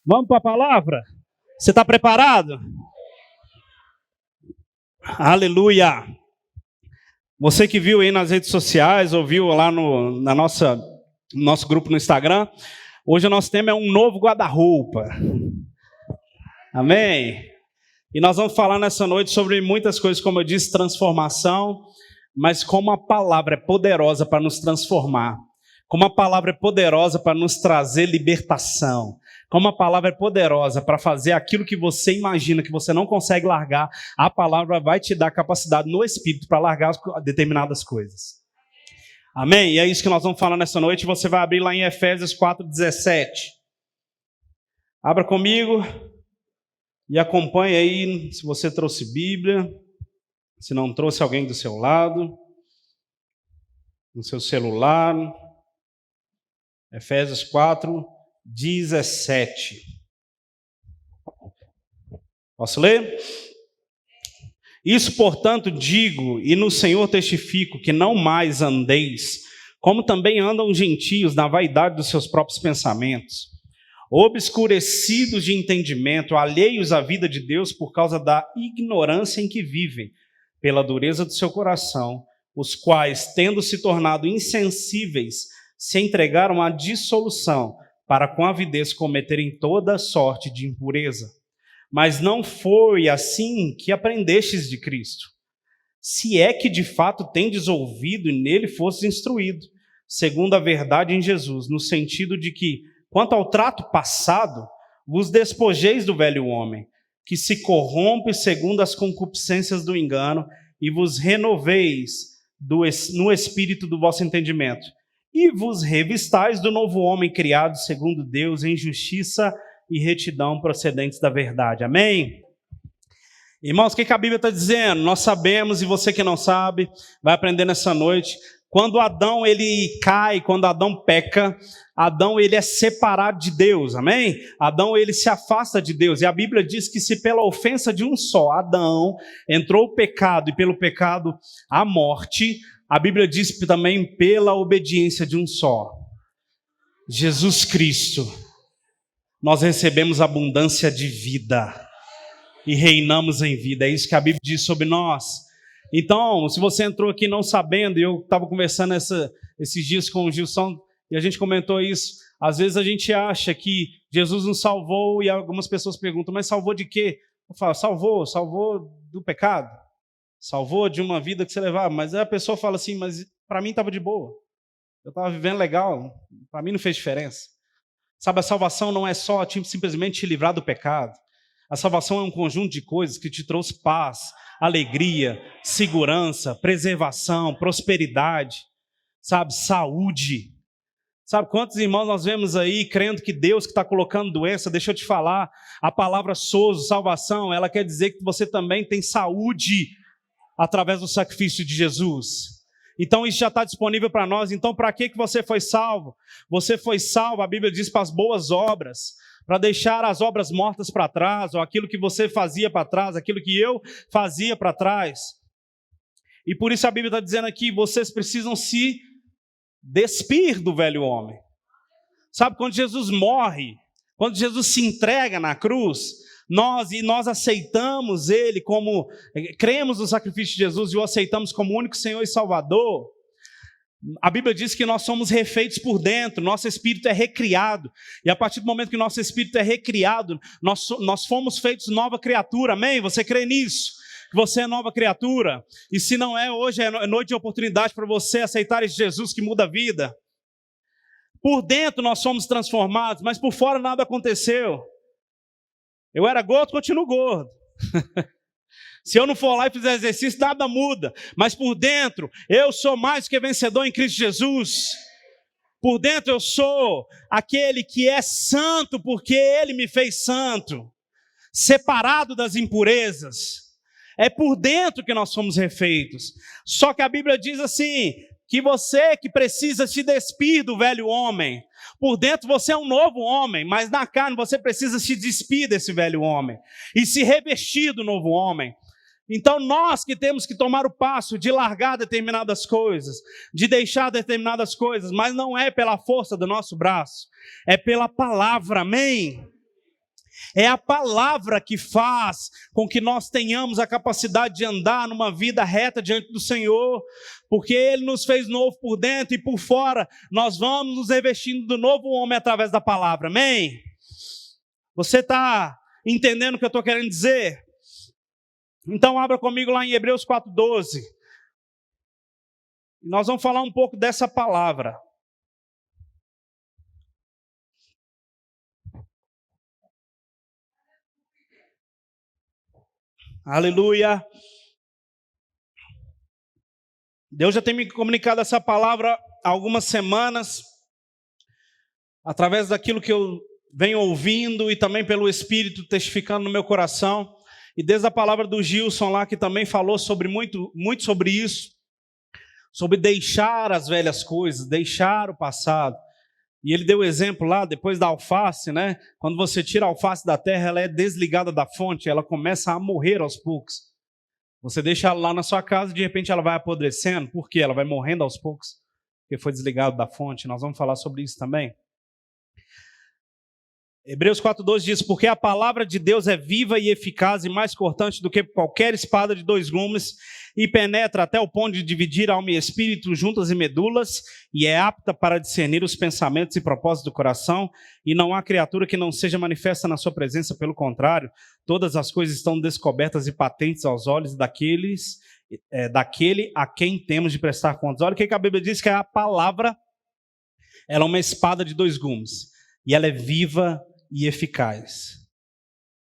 Vamos para a palavra? Você está preparado? Aleluia! Você que viu aí nas redes sociais, ou viu lá no nosso grupo no Instagram, hoje o nosso tema é um novo guarda-roupa. Amém? E nós vamos falar nessa noite sobre muitas coisas, como eu disse, transformação, mas como a palavra é poderosa para nos transformar, como a palavra é poderosa para nos trazer libertação, como a palavra é poderosa para fazer aquilo que você imagina que você não consegue largar, a palavra vai te dar capacidade no Espírito para largar determinadas coisas. Amém? E é isso que nós vamos falar nessa noite. Você vai abrir lá em Efésios 4:17. Abra comigo e acompanhe aí, se você trouxe Bíblia, se não trouxe, alguém do seu lado, no seu celular. Efésios 4:17. Posso ler? Isso, portanto, digo, e no Senhor testifico, que não mais andeis, como também andam os gentios, na vaidade dos seus próprios pensamentos, obscurecidos de entendimento, alheios à vida de Deus por causa da ignorância em que vivem, pela dureza do seu coração, os quais, tendo se tornado insensíveis, se entregaram à dissolução, para com avidez cometerem toda sorte de impureza. Mas não foi assim que aprendestes de Cristo, se é que de fato tendes ouvido e nele fostes instruído, segundo a verdade em Jesus, no sentido de que, quanto ao trato passado, vos despojeis do velho homem, que se corrompe segundo as concupiscências do engano, e vos renoveis no espírito do vosso entendimento, e vos revistais do novo homem criado segundo Deus em justiça e retidão procedentes da verdade. Amém? Irmãos, o que a Bíblia está dizendo? Nós sabemos, e você que não sabe, vai aprender nessa noite. Quando Adão ele cai, quando Adão peca, Adão ele é separado de Deus, amém? Adão ele se afasta de Deus, e a Bíblia diz que se pela ofensa de um só, Adão, entrou o pecado, e pelo pecado a morte, a Bíblia diz também pela obediência de um só, Jesus Cristo, nós recebemos abundância de vida e reinamos em vida. É isso que a Bíblia diz sobre nós. Então, se você entrou aqui não sabendo, e eu estava conversando esses dias com o Gilson, e a gente comentou isso, às vezes a gente acha que Jesus nos salvou, e algumas pessoas perguntam, mas salvou de quê? Eu falo, salvou do pecado, salvou de uma vida que você levava, mas aí a pessoa fala assim, mas para mim estava de boa, eu estava vivendo legal, para mim não fez diferença. Sabe, a salvação não é só simplesmente te livrar do pecado. A salvação é um conjunto de coisas que te trouxe paz, alegria, segurança, preservação, prosperidade, sabe, saúde. Sabe quantos irmãos nós vemos aí crendo que Deus que está colocando doença? Deixa eu te falar, a palavra sozo, salvação, ela quer dizer que você também tem saúde através do sacrifício de Jesus. Então isso já está disponível para nós. Então para que você foi salvo? Você foi salvo, a Bíblia diz, para as boas obras, para deixar as obras mortas para trás, ou aquilo que você fazia para trás, aquilo que eu fazia para trás. E por isso a Bíblia está dizendo aqui, vocês precisam se despir do velho homem. Sabe, quando Jesus morre, quando Jesus se entrega na cruz, nós aceitamos Ele como, cremos no sacrifício de Jesus e o aceitamos como único Senhor e Salvador. A Bíblia diz que nós somos refeitos por dentro, nosso espírito é recriado, e a partir do momento que nosso espírito é recriado, nós fomos feitos nova criatura, amém? Você crê nisso? Que você é nova criatura? E se não é, hoje é noite de oportunidade para você aceitar esse Jesus que muda a vida. Por dentro nós somos transformados, mas por fora nada aconteceu. Eu era gordo, continuo gordo. Se eu não for lá e fizer exercício, nada muda. Mas por dentro, eu sou mais que vencedor em Cristo Jesus. Por dentro eu sou aquele que é santo, porque Ele me fez santo. Separado das impurezas. É por dentro que nós somos refeitos. Só que a Bíblia diz assim, que você que precisa se despir do velho homem. Por dentro você é um novo homem, mas na carne você precisa se despir desse velho homem e se revestir do novo homem. Então nós que temos que tomar o passo de largar determinadas coisas, de deixar determinadas coisas, mas não é pela força do nosso braço, é pela palavra, amém? É a palavra que faz com que nós tenhamos a capacidade de andar numa vida reta diante do Senhor, porque Ele nos fez novo por dentro e por fora. Nós vamos nos revestindo do novo homem através da palavra, amém? Você está entendendo o que eu estou querendo dizer? Então abra comigo lá em Hebreus 4:12. Nós vamos falar um pouco dessa palavra. Aleluia. Deus já tem me comunicado essa palavra há algumas semanas, através daquilo que eu venho ouvindo e também pelo Espírito testificando no meu coração. E desde a palavra do Gilson lá, que também falou sobre muito sobre isso, sobre deixar as velhas coisas, deixar o passado. E ele deu o exemplo lá, depois da alface, né? Quando você tira a alface da terra, ela é desligada da fonte, ela começa a morrer aos poucos. Você deixa ela lá na sua casa e de repente ela vai apodrecendo. Por quê? Ela vai morrendo aos poucos, porque foi desligado da fonte. Nós vamos falar sobre isso também. Hebreus 4:12 diz: porque a palavra de Deus é viva e eficaz e mais cortante do que qualquer espada de 2 gumes e penetra até o ponto de dividir alma e espírito, juntas e medulas, e é apta para discernir os pensamentos e propósitos do coração, e não há criatura que não seja manifesta na sua presença, pelo contrário, todas as coisas estão descobertas e patentes aos olhos daquele a quem temos de prestar contas. Olha o que a Bíblia diz, que a palavra, ela é uma espada de 2 gumes, e ela é viva e eficaz.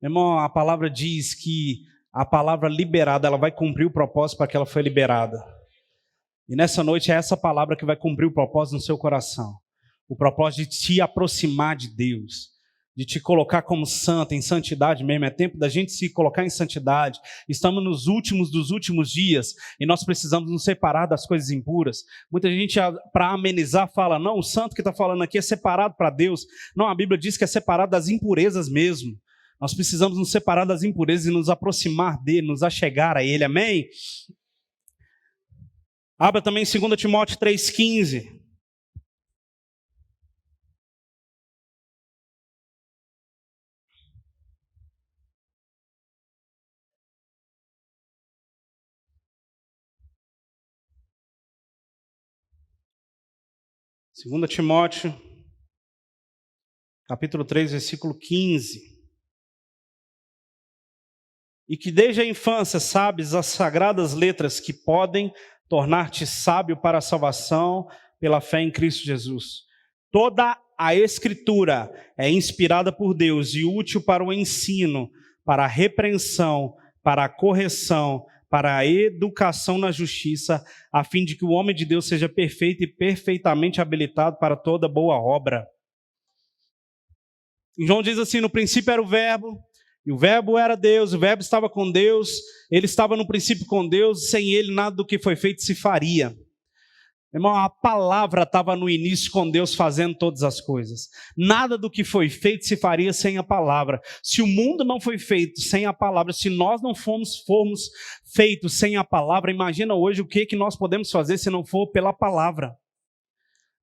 Meu irmão, a palavra diz que a palavra liberada, ela vai cumprir o propósito para que ela foi liberada. E nessa noite é essa palavra que vai cumprir o propósito no seu coração. O propósito de te aproximar de Deus, de te colocar como santo, em santidade mesmo. É tempo da gente se colocar em santidade. Estamos nos últimos dos últimos dias e nós precisamos nos separar das coisas impuras. Muita gente, para amenizar, fala: não, o santo que está falando aqui é separado para Deus. Não, a Bíblia diz que é separado das impurezas mesmo. Nós precisamos nos separar das impurezas e nos aproximar dele, nos achegar a ele, amém? Abra também 2 Timóteo 3,15. Segunda Timóteo, capítulo 3, versículo 15. E que desde a infância sabes as sagradas letras que podem tornar-te sábio para a salvação pela fé em Cristo Jesus. Toda a Escritura é inspirada por Deus e útil para o ensino, para a repreensão, para a correção, para a educação na justiça, a fim de que o homem de Deus seja perfeito e perfeitamente habilitado para toda boa obra. E João diz assim: no princípio era o Verbo, e o Verbo era Deus, o Verbo estava com Deus, ele estava no princípio com Deus, sem ele nada do que foi feito se faria. Irmão, a palavra estava no início com Deus fazendo todas as coisas. Nada do que foi feito se faria sem a palavra. Se o mundo não foi feito sem a palavra, se nós não formos feitos sem a palavra, imagina hoje o que nós podemos fazer se não for pela palavra.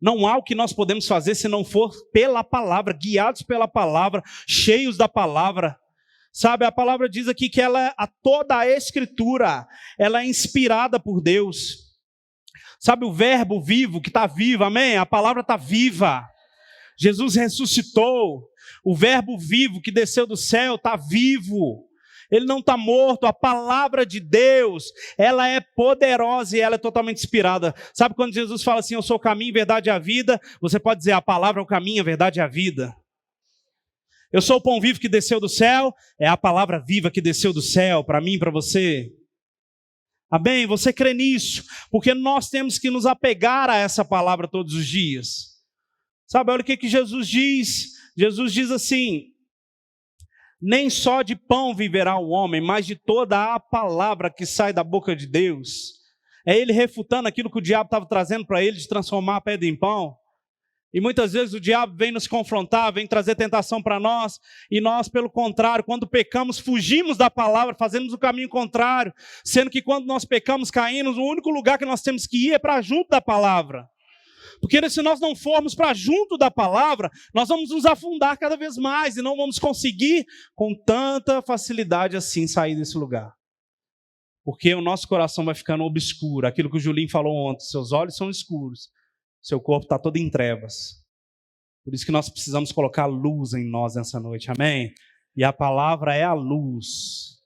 Não há o que nós podemos fazer se não for pela palavra, guiados pela palavra, cheios da palavra. Sabe, a palavra diz aqui que toda a Escritura, ela é inspirada por Deus. Sabe, o verbo vivo que está vivo, amém? A palavra está viva. Jesus ressuscitou. O verbo vivo que desceu do céu está vivo. Ele não está morto. A palavra de Deus, ela é poderosa e ela é totalmente inspirada. Sabe quando Jesus fala assim: eu sou o caminho, a verdade e a vida? Você pode dizer: a palavra é o caminho, a verdade e a vida. Eu sou o pão vivo que desceu do céu. É a palavra viva que desceu do céu para mim e para você. Amém? Você crê nisso? Porque nós temos que nos apegar a essa palavra todos os dias. Sabe, olha o que Jesus diz. Jesus diz assim: nem só de pão viverá o homem, mas de toda a palavra que sai da boca de Deus. É ele refutando aquilo que o diabo estava trazendo para ele, de transformar a pedra em pão. E muitas vezes o diabo vem nos confrontar, vem trazer tentação para nós, e nós, pelo contrário, quando pecamos, fugimos da palavra, fazemos o caminho contrário, sendo que quando nós pecamos, caímos, o único lugar que nós temos que ir é para junto da palavra. Porque se nós não formos para junto da palavra, nós vamos nos afundar cada vez mais e não vamos conseguir com tanta facilidade assim sair desse lugar. Porque o nosso coração vai ficando obscuro. Aquilo que o Julinho falou ontem, seus olhos são escuros, seu corpo está todo em trevas. Por isso que nós precisamos colocar luz em nós nessa noite, amém? E a palavra é a luz,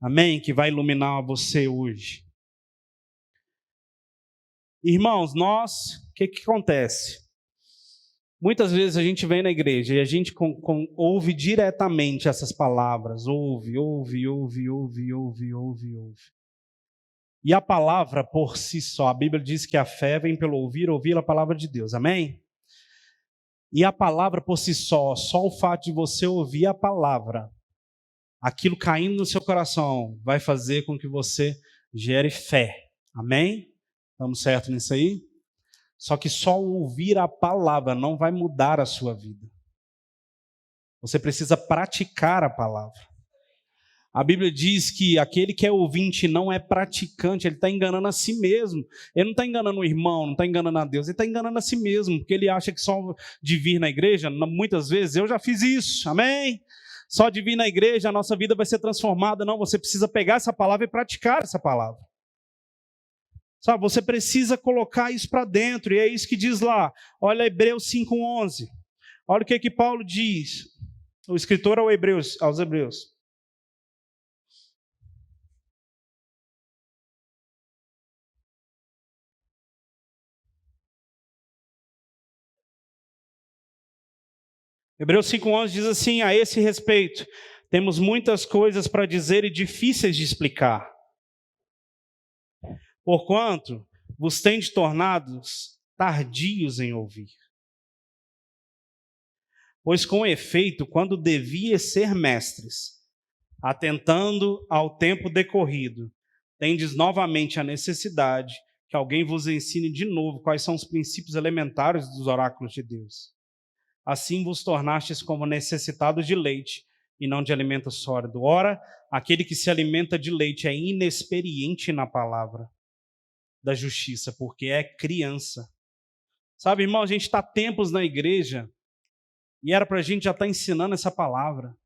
amém? Que vai iluminar você hoje. Irmãos, o que acontece? Muitas vezes a gente vem na igreja e a gente ouve diretamente essas palavras, ouve. E a palavra por si só, a Bíblia diz que a fé vem pelo ouvir a palavra de Deus, amém? E a palavra por si só o fato de você ouvir a palavra, aquilo caindo no seu coração, vai fazer com que você gere fé, amém? Estamos certos nisso aí? Só que só ouvir a palavra não vai mudar a sua vida. Você precisa praticar a palavra. A Bíblia diz que aquele que é ouvinte não é praticante, ele está enganando a si mesmo. Ele não está enganando o irmão, não está enganando a Deus, ele está enganando a si mesmo, porque ele acha que só de vir na igreja, muitas vezes, eu já fiz isso, amém? Só de vir na igreja a nossa vida vai ser transformada. Não, você precisa pegar essa palavra e praticar essa palavra. Sabe, você precisa colocar isso para dentro, e é isso que diz lá. Olha Hebreus 5:11. Olha o que Paulo diz, o escritor aos Hebreus. Hebreus 5:11 diz assim: a esse respeito, temos muitas coisas para dizer e difíceis de explicar. Porquanto vos tendes tornados tardios em ouvir. Pois com efeito, quando devias ser mestres, atentando ao tempo decorrido, tendes novamente a necessidade que alguém vos ensine de novo quais são os princípios elementares dos oráculos de Deus. Assim vos tornastes como necessitados de leite e não de alimento sólido. Ora, aquele que se alimenta de leite é inexperiente na palavra da justiça, porque é criança. Sabe, irmão, a gente está há tempos na igreja e era para a gente já estar ensinando essa palavra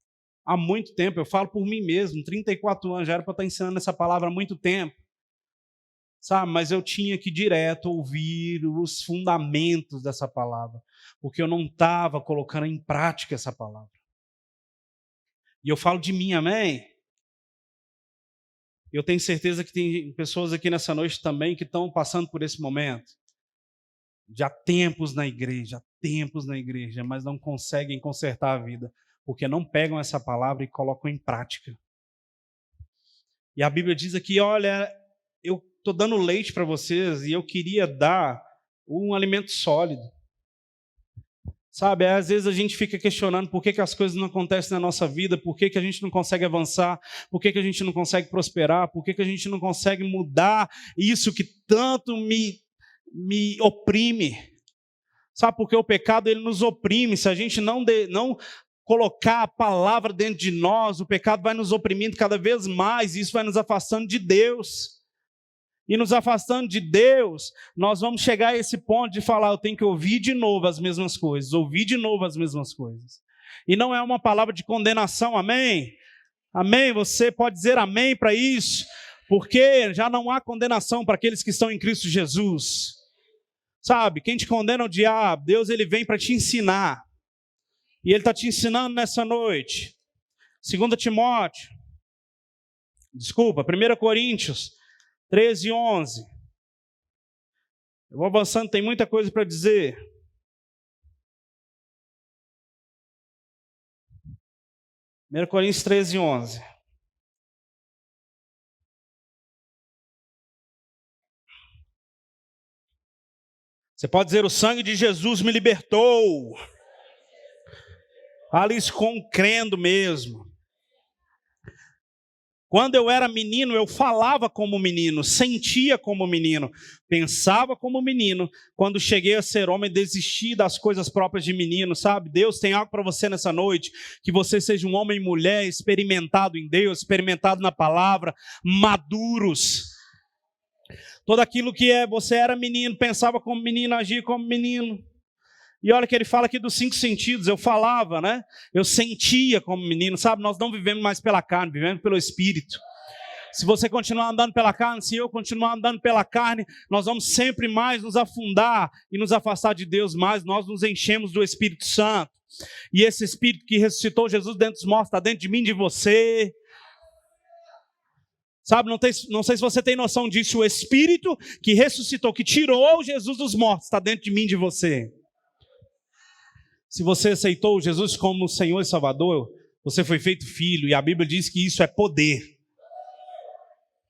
há muito tempo. Eu falo por mim mesmo, 34 anos, já era para estar ensinando essa palavra há muito tempo. Sabe, mas eu tinha que direto ouvir os fundamentos dessa palavra, porque eu não estava colocando em prática essa palavra. E eu falo de mim, amém? Eu tenho certeza que tem pessoas aqui nessa noite também que estão passando por esse momento. Já há tempos na igreja, mas não conseguem consertar a vida, porque não pegam essa palavra e colocam em prática. E a Bíblia diz aqui, olha, eu estou dando leite para vocês e eu queria dar um alimento sólido. Sabe, às vezes a gente fica questionando por que as coisas não acontecem na nossa vida, por que a gente não consegue avançar, por que a gente não consegue prosperar, por que a gente não consegue mudar isso que tanto me oprime. Sabe, porque o pecado ele nos oprime. Se a gente não colocar a palavra dentro de nós, o pecado vai nos oprimindo cada vez mais, e isso vai nos afastando de Deus. E nos afastando de Deus, nós vamos chegar a esse ponto de falar, eu tenho que ouvir de novo as mesmas coisas, E não é uma palavra de condenação, amém? Amém? Você pode dizer amém para isso, porque já não há condenação para aqueles que estão em Cristo Jesus. Sabe, quem te condena é o diabo. Deus ele vem para te ensinar. E ele está te ensinando nessa noite. 1 Coríntios 13:11. Eu vou avançando, tem muita coisa para dizer. Coríntios 13:11. Você pode dizer, o sangue de Jesus me libertou. Fale isso crendo mesmo. Quando eu era menino, eu falava como menino, sentia como menino, pensava como menino. Quando cheguei a ser homem, desisti das coisas próprias de menino, sabe? Deus tem algo para você nessa noite, que você seja um homem e mulher experimentado em Deus, experimentado na palavra, maduros. Tudo aquilo que você era menino, pensava como menino, agia como menino. E olha que ele fala aqui dos 5 sentidos. Eu falava, né? Eu sentia como menino, sabe? Nós não vivemos mais pela carne, vivemos pelo Espírito. Se você continuar andando pela carne, se eu continuar andando pela carne, nós vamos sempre mais nos afundar e nos afastar de Deus mais. Nós nos enchemos do Espírito Santo. E esse Espírito que ressuscitou Jesus dentro dos mortos está dentro de mim, de você. Sabe, não sei se você tem noção disso. O Espírito que ressuscitou, que tirou Jesus dos mortos, está dentro de mim, de você. Se você aceitou Jesus como Senhor e Salvador, você foi feito filho. E a Bíblia diz que isso é poder.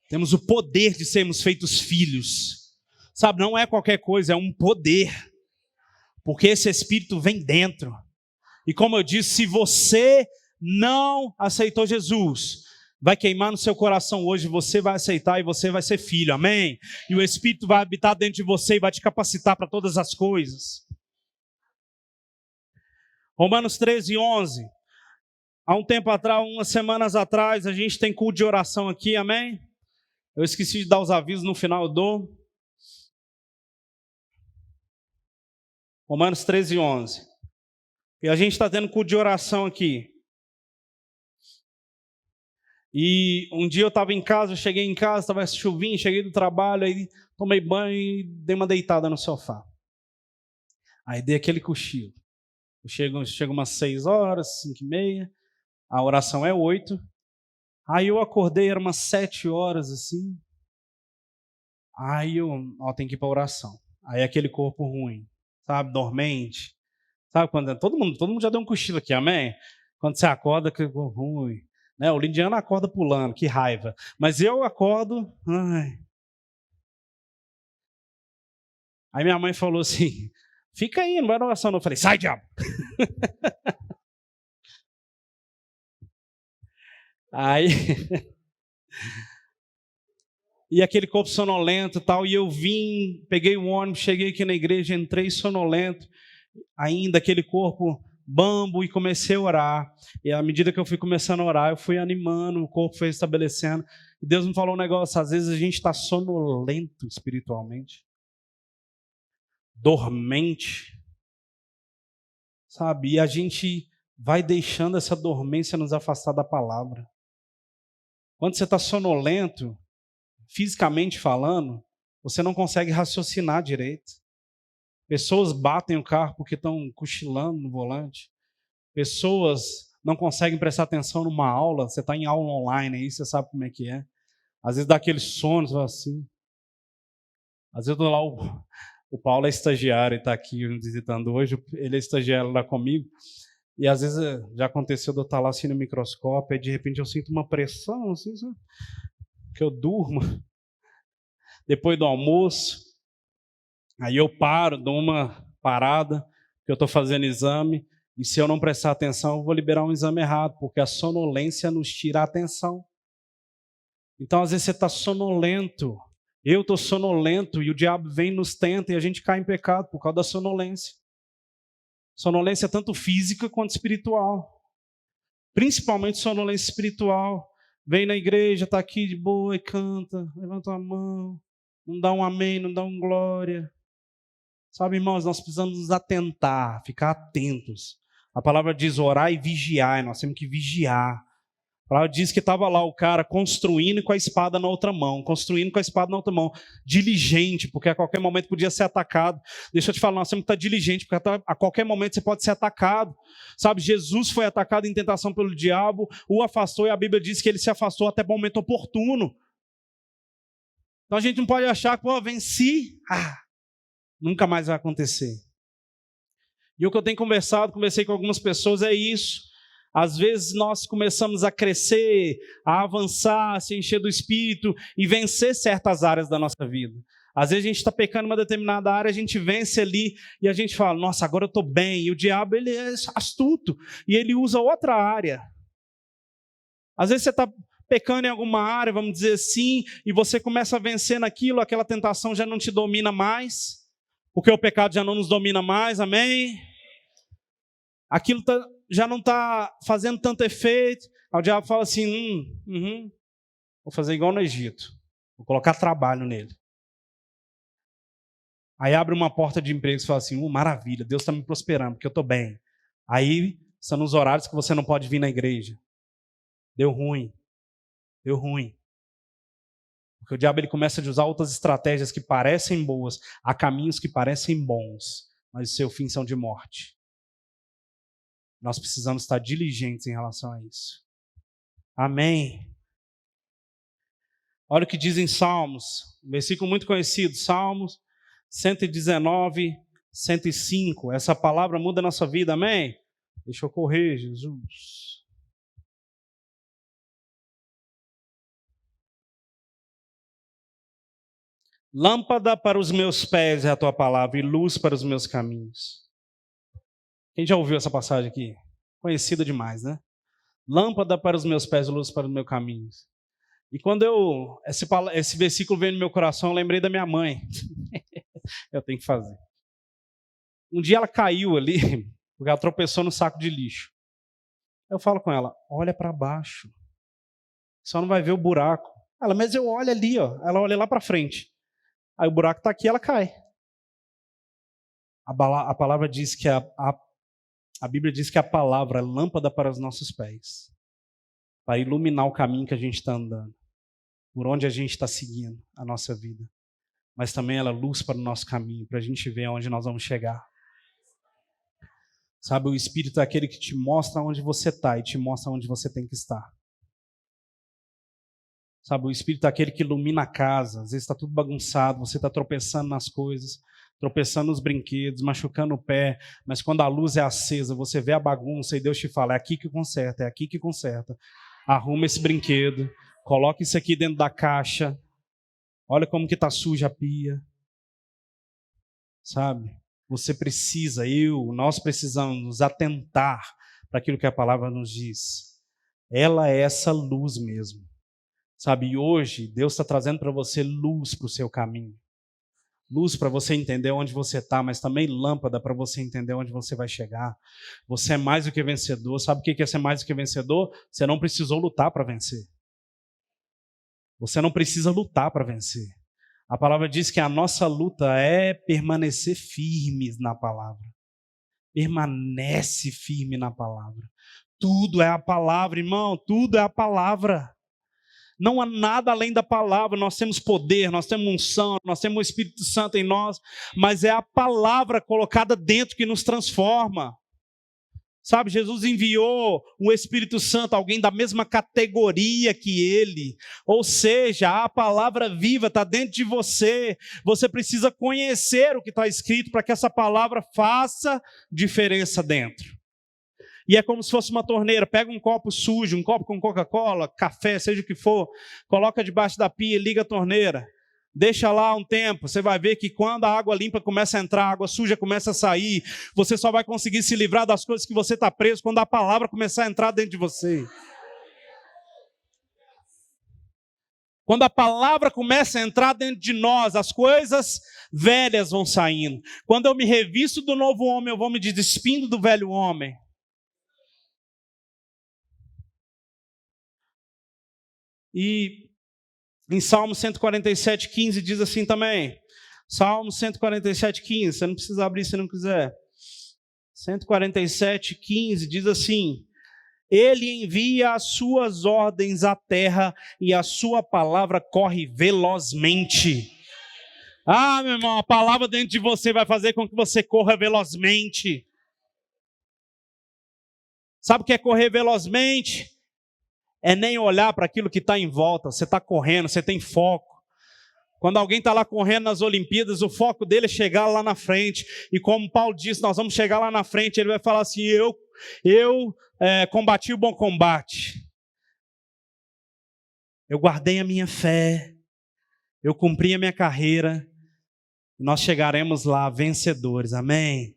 Temos o poder de sermos feitos filhos. Sabe, não é qualquer coisa, é um poder. Porque esse Espírito vem dentro. E como eu disse, se você não aceitou Jesus, vai queimar no seu coração hoje, você vai aceitar e você vai ser filho, amém? E o Espírito vai habitar dentro de você e vai te capacitar para todas as coisas. Romanos 13:11. Há um tempo atrás, umas semanas atrás, a gente tem culto de oração aqui, amém? Eu esqueci de dar os avisos, no final eu dou. Romanos 13:11. E a gente está tendo culto de oração aqui. E um dia eu estava em casa, eu cheguei em casa, estava chuvinho, cheguei do trabalho, aí tomei banho e dei uma deitada no sofá. Aí dei aquele cochilo. Chego umas 6 horas, 5:30, a oração é 8. Aí eu acordei, era umas 7 horas assim. Aí eu, tenho que ir para oração. Aí aquele corpo ruim, sabe, dormente. Sabe quando todo mundo já deu um cochilo aqui, amém? Quando você acorda, que corpo ruim. Né? O Lindiano acorda pulando, que raiva. Mas eu acordo, ai. Aí minha mãe falou assim, fica aí, não vai na oração não. Eu falei, sai, diabo. Aí, e aquele corpo sonolento e tal, e eu vim, peguei o ônibus, cheguei aqui na igreja, entrei sonolento, ainda aquele corpo bambo, e comecei a orar. E à medida que eu fui começando a orar, eu fui animando, o corpo foi estabelecendo. E Deus me falou um negócio, às vezes a gente está sonolento espiritualmente, dormente, sabe? E a gente vai deixando essa dormência nos afastar da palavra. Quando você está sonolento, fisicamente falando, você não consegue raciocinar direito. Pessoas batem o carro porque estão cochilando no volante. Pessoas não conseguem prestar atenção numa aula. Você está em aula online aí, você sabe como é que é. Às vezes dá aquele sono, assim. Às vezes eu tô lá, o Paulo é estagiário e está aqui me visitando hoje. Ele é estagiário lá comigo. E às vezes já aconteceu de eu estar lá assim no microscópio, e de repente eu sinto uma pressão, assim, sabe? Que eu durmo. Depois do almoço, aí eu paro, dou uma parada, porque eu estou fazendo exame, e se eu não prestar atenção, eu vou liberar um exame errado, porque a sonolência nos tira a atenção. Então, às vezes você está sonolento, eu estou sonolento, e o diabo vem e nos tenta, e a gente cai em pecado por causa da sonolência. Sonolência tanto física quanto espiritual. Principalmente sonolência espiritual. Vem na igreja, está aqui de boa e canta, levanta a mão, não dá um amém, não dá um glória. Sabe, irmãos, nós precisamos nos atentar, ficar atentos. A palavra diz orar e vigiar, nós temos que vigiar. A palavra diz que estava lá o cara construindo com a espada na outra mão, diligente, porque a qualquer momento podia ser atacado. Deixa eu te falar, nós temos que estar diligente, porque a qualquer momento você pode ser atacado. Sabe, Jesus foi atacado em tentação pelo diabo, o afastou, e a Bíblia diz que ele se afastou até o momento oportuno. Então a gente não pode achar que, venci, nunca mais vai acontecer. E o que eu tenho conversei com algumas pessoas, é isso. Às vezes nós começamos a crescer, a avançar, a se encher do Espírito e vencer certas áreas da nossa vida. Às vezes a gente está pecando em uma determinada área, a gente vence ali e a gente fala, nossa, agora eu estou bem. E o diabo, ele é astuto e ele usa outra área. Às vezes você está pecando em alguma área, vamos dizer assim, e você começa a vencer naquilo, aquela tentação já não te domina mais, porque o pecado já não nos domina mais, amém? Aquilo já não está fazendo tanto efeito. Aí o diabo fala assim, vou fazer igual no Egito, vou colocar trabalho nele. Aí abre uma porta de emprego e fala assim, maravilha, Deus está me prosperando, porque eu estou bem. Aí são nos horários que você não pode vir na igreja. Deu ruim. Porque o diabo ele começa a usar outras estratégias que parecem boas, há caminhos que parecem bons, mas o seu fim são de morte. Nós precisamos estar diligentes em relação a isso. Amém. Olha o que diz em Salmos, um versículo muito conhecido, Salmos 119, 105. Essa palavra muda a nossa vida, amém? Deixa eu correr, Jesus. Lâmpada para os meus pés é a tua palavra e luz para os meus caminhos. Quem já ouviu essa passagem aqui? Conhecida demais, né? Lâmpada para os meus pés e luz para os meus caminhos. E quando esse versículo veio no meu coração, eu lembrei da minha mãe. Eu tenho que fazer. Um dia ela caiu ali, porque ela tropeçou no saco de lixo. Eu falo com ela, olha para baixo. Só não vai ver o buraco. Ela, mas eu olho ali, ó. Ela olha lá para frente. Aí o buraco está aqui, ela cai. A palavra diz que a Bíblia diz que a palavra é lâmpada para os nossos pés, para iluminar o caminho que a gente está andando, por onde a gente está seguindo a nossa vida. Mas também ela é luz para o nosso caminho, para a gente ver onde nós vamos chegar. Sabe, o Espírito é aquele que te mostra onde você está e te mostra onde você tem que estar. Sabe, o Espírito é aquele que ilumina a casa. Às vezes está tudo bagunçado, você está tropeçando nas coisas, tropeçando nos brinquedos, machucando o pé, mas quando a luz é acesa, você vê a bagunça e Deus te fala, é aqui que conserta, é aqui que conserta. Arruma esse brinquedo, coloca isso aqui dentro da caixa, olha como que está suja a pia. Sabe, nós precisamos nos atentar para aquilo que a palavra nos diz. Ela é essa luz mesmo. Sabe, e hoje Deus está trazendo para você luz para o seu caminho. Luz para você entender onde você está, mas também lâmpada para você entender onde você vai chegar. Você é mais do que vencedor. Sabe o que é ser mais do que vencedor? Você não precisou lutar para vencer. Você não precisa lutar para vencer. A palavra diz que a nossa luta é permanecer firmes na palavra. Permanece firme na palavra. Tudo é a palavra, irmão, tudo é a palavra. Não há nada além da palavra. Nós temos poder, nós temos unção, nós temos o Espírito Santo em nós, mas é a palavra colocada dentro que nos transforma. Sabe, Jesus enviou o Espírito Santo, alguém da mesma categoria que ele. Ou seja, a palavra viva está dentro de você. Você precisa conhecer o que está escrito para que essa palavra faça diferença dentro. E é como se fosse uma torneira, pega um copo sujo, um copo com Coca-Cola, café, seja o que for, coloca debaixo da pia e liga a torneira. Deixa lá um tempo, você vai ver que quando a água limpa começa a entrar, a água suja começa a sair, você só vai conseguir se livrar das coisas que você está preso quando a palavra começar a entrar dentro de você. Quando a palavra começa a entrar dentro de nós, as coisas velhas vão saindo. Quando eu me revisto do novo homem, eu vou me despindo do velho homem. E em Salmo 147, 15 diz assim também. Salmo 147, 15. Você não precisa abrir se não quiser. 147, 15 diz assim: Ele envia as suas ordens à terra e a sua palavra corre velozmente. Ah, meu irmão, a palavra dentro de você vai fazer com que você corra velozmente. Sabe o que é correr velozmente? É nem olhar para aquilo que está em volta. Você está correndo, você tem foco. Quando alguém está lá correndo nas Olimpíadas, o foco dele é chegar lá na frente. E como Paulo disse, nós vamos chegar lá na frente. Ele vai falar assim, eu combati o bom combate. Eu guardei a minha fé. Eu cumpri a minha carreira. E nós chegaremos lá vencedores. Amém?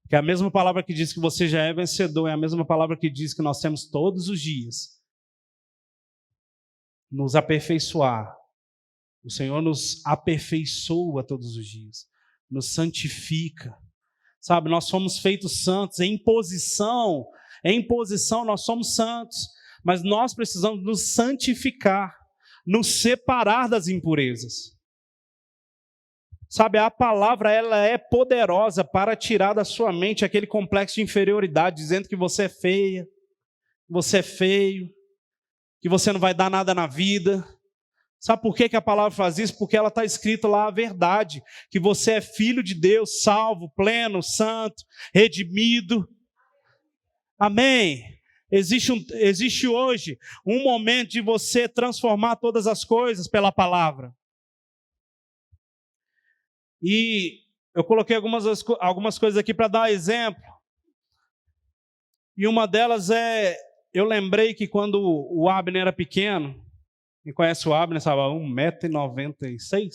Que a mesma palavra que diz que você já é vencedor é a mesma palavra que diz que nós temos todos os dias nos aperfeiçoar. O Senhor nos aperfeiçoa todos os dias, nos santifica. Sabe, nós somos feitos santos, em posição nós somos santos, mas nós precisamos nos santificar, nos separar das impurezas. Sabe, a palavra ela é poderosa para tirar da sua mente aquele complexo de inferioridade, dizendo que você é feia, você é feio, que você não vai dar nada na vida. Sabe por que a palavra faz isso? Porque ela está escrita lá a verdade, que você é filho de Deus, salvo, pleno, santo, redimido. Amém? Existe hoje um momento de você transformar todas as coisas pela palavra. E eu coloquei algumas coisas aqui para dar exemplo. E uma delas eu lembrei que quando o Abner era pequeno, quem conhece o Abner sabe, 1,96m?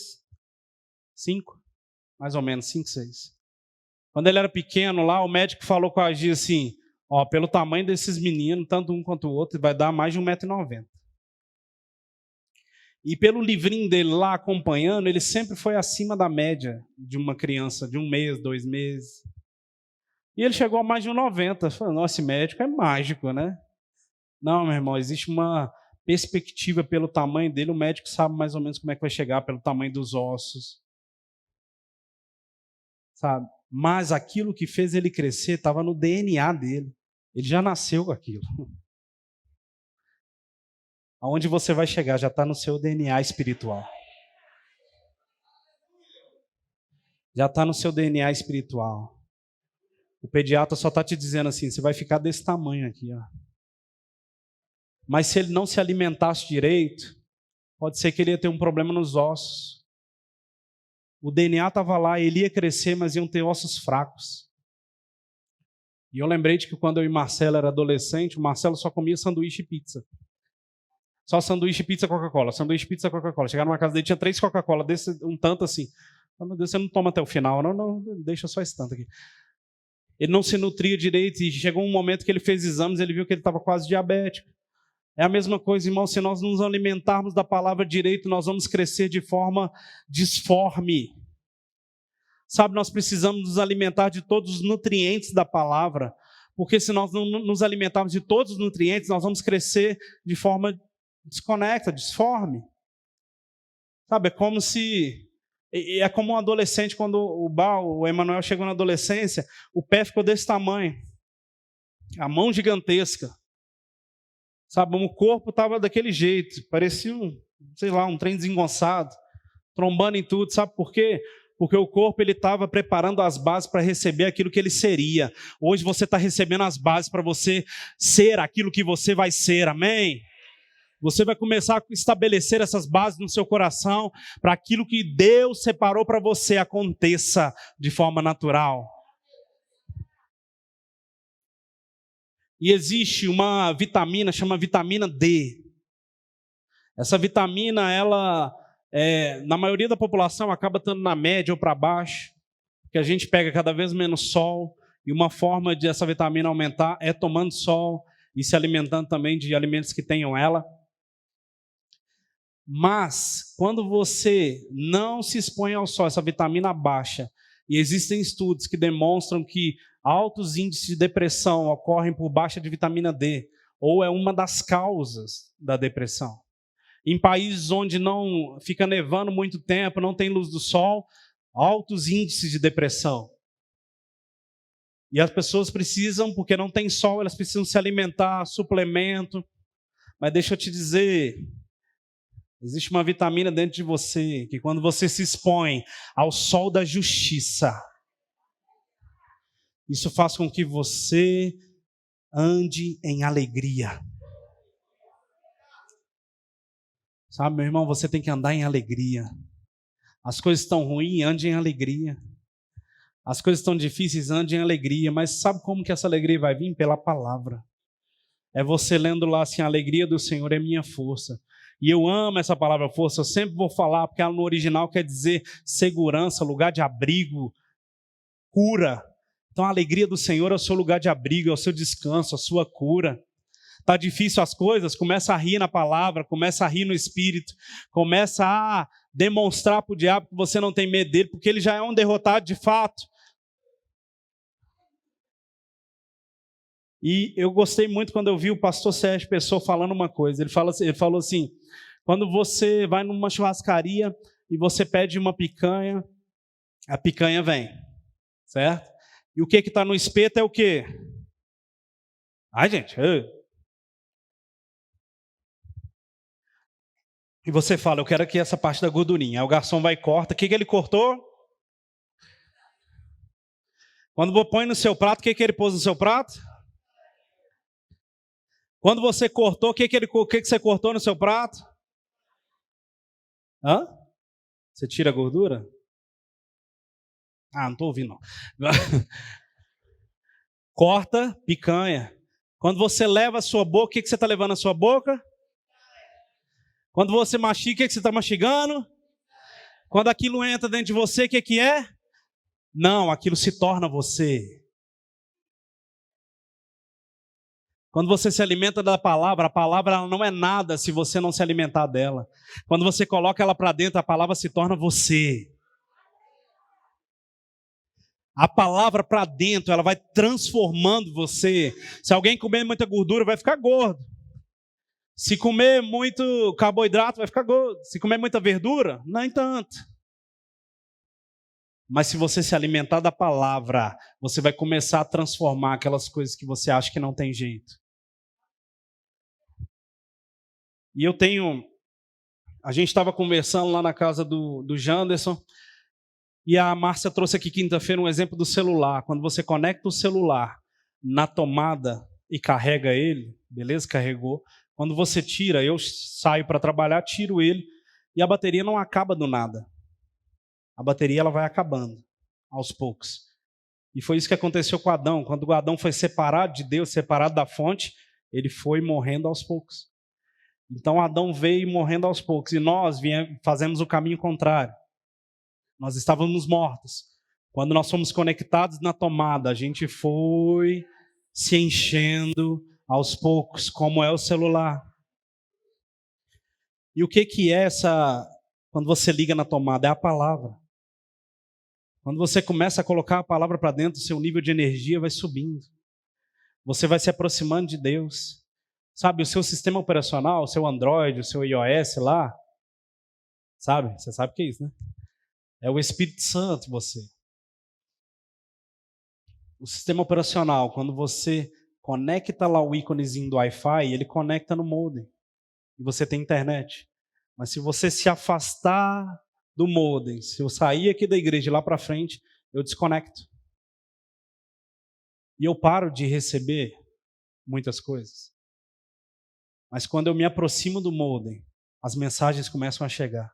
5? Mais ou menos, 5, 6. Quando ele era pequeno lá, o médico falou com a Gia assim, pelo tamanho desses meninos, tanto um quanto o outro, vai dar mais de 1,90m. E pelo livrinho dele lá acompanhando, ele sempre foi acima da média de uma criança, de 1 mês, 2 meses. E ele chegou a mais de 1,90m. Falei, nossa, esse médico é mágico, né? Não, meu irmão, existe uma perspectiva pelo tamanho dele, o médico sabe mais ou menos como é que vai chegar, pelo tamanho dos ossos. Sabe? Mas aquilo que fez ele crescer estava no DNA dele. Ele já nasceu com aquilo. Aonde você vai chegar já está no seu DNA espiritual. Já está no seu DNA espiritual. O pediatra só está te dizendo assim, você vai ficar desse tamanho aqui, ó. Mas se ele não se alimentasse direito, pode ser que ele ia ter um problema nos ossos. O DNA estava lá, ele ia crescer, mas iam ter ossos fracos. E eu lembrei de que quando eu e Marcelo era adolescente, o Marcelo só comia sanduíche e pizza. Só sanduíche, pizza, Coca-Cola. Sanduíche, pizza, Coca-Cola. Chegaram numa casa dele, tinha 3 Coca-Cola, um tanto assim. Oh, meu Deus, você não toma até o final. Não, deixa só esse tanto aqui. Ele não se nutria direito e chegou um momento que ele fez exames, ele viu que ele estava quase diabético. É a mesma coisa, irmão, se nós nos alimentarmos da palavra direito, nós vamos crescer de forma disforme. Sabe, nós precisamos nos alimentar de todos os nutrientes da palavra, porque se nós não nos alimentarmos de todos os nutrientes, nós vamos crescer de forma desconecta, disforme. Sabe, é como um adolescente, quando o Emanuel chegou na adolescência, o pé ficou desse tamanho, a mão gigantesca. Sabe, o corpo estava daquele jeito, parecia um trem desengonçado, trombando em tudo. Sabe por quê? Porque o corpo estava preparando as bases para receber aquilo que ele seria. Hoje você está recebendo as bases para você ser aquilo que você vai ser, amém? Você vai começar a estabelecer essas bases no seu coração para aquilo que Deus separou para você aconteça de forma natural. E existe uma vitamina, chama vitamina D. Essa vitamina, ela, na maioria da população, acaba estando na média ou para baixo, porque a gente pega cada vez menos sol, e uma forma de essa vitamina aumentar é tomando sol e se alimentando também de alimentos que tenham ela. Mas, quando você não se expõe ao sol, essa vitamina baixa, e existem estudos que demonstram que altos índices de depressão ocorrem por baixa de vitamina D, ou é uma das causas da depressão. Em países onde não fica nevando muito tempo, não tem luz do sol, altos índices de depressão. E as pessoas precisam, porque não tem sol, elas precisam se alimentar, suplemento. Mas deixa eu te dizer, existe uma vitamina dentro de você, que quando você se expõe ao sol da justiça, isso faz com que você ande em alegria. Sabe, meu irmão, você tem que andar em alegria. As coisas estão ruins, ande em alegria. As coisas estão difíceis, ande em alegria. Mas sabe como que essa alegria vai vir? Pela palavra. É você lendo lá assim, a alegria do Senhor é minha força. E eu amo essa palavra força, eu sempre vou falar, porque ela no original quer dizer segurança, lugar de abrigo, cura. Então a alegria do Senhor é o seu lugar de abrigo, é o seu descanso, a sua cura. Está difícil as coisas? Começa a rir na palavra, começa a rir no Espírito, começa a demonstrar para o diabo que você não tem medo dele, porque ele já é um derrotado de fato. E eu gostei muito quando eu vi o pastor Sérgio Pessoa falando uma coisa. Ele falou assim, quando você vai numa churrascaria e você pede uma picanha, a picanha vem, certo? E o que está no espeto é o quê? Ai, gente. E você fala, eu quero aqui essa parte da gordurinha. Aí o garçom vai e corta. O que ele cortou? Quando põe no seu prato, o que ele pôs no seu prato? Quando você cortou, o que você cortou no seu prato? Hã? Você tira a gordura? Ah, não estou ouvindo, não. Corta picanha. Quando você leva a sua boca, o que você está levando a sua boca? Quando você mastiga, o que você está mastigando? Quando aquilo entra dentro de você, o que é? Não, aquilo se torna você. Quando você se alimenta da palavra, a palavra ela não é nada se você não se alimentar dela. Quando você coloca ela para dentro, a palavra se torna você. A palavra para dentro, ela vai transformando você. Se alguém comer muita gordura, vai ficar gordo. Se comer muito carboidrato, vai ficar gordo. Se comer muita verdura, nem tanto. Mas se você se alimentar da palavra, você vai começar a transformar aquelas coisas que você acha que não tem jeito. E a gente estava conversando lá na casa do Janderson, e a Márcia trouxe aqui quinta-feira um exemplo do celular. Quando você conecta o celular na tomada e carrega ele, beleza? Carregou. Quando você tira, eu saio para trabalhar, tiro ele, e a bateria não acaba do nada. A bateria ela vai acabando, aos poucos. E foi isso que aconteceu com Adão. Quando o Adão foi separado de Deus, separado da fonte, ele foi morrendo aos poucos. Então Adão veio morrendo aos poucos, e nós fazemos o caminho contrário. Nós estávamos mortos. Quando nós fomos conectados na tomada, a gente foi se enchendo aos poucos, como é o celular. E o que é quando você liga na tomada? É a palavra. Quando você começa a colocar a palavra para dentro, seu nível de energia vai subindo. Você vai se aproximando de Deus. Sabe, o seu sistema operacional, o seu Android, o seu iOS lá, sabe? Você sabe o que é isso, né? É o Espírito Santo, você. O sistema operacional, quando você conecta lá o íconezinho do Wi-Fi, ele conecta no modem. E você tem internet. Mas se você se afastar do modem, se eu sair aqui da igreja lá para frente, eu desconecto. E eu paro de receber muitas coisas. Mas quando eu me aproximo do modem, as mensagens começam a chegar.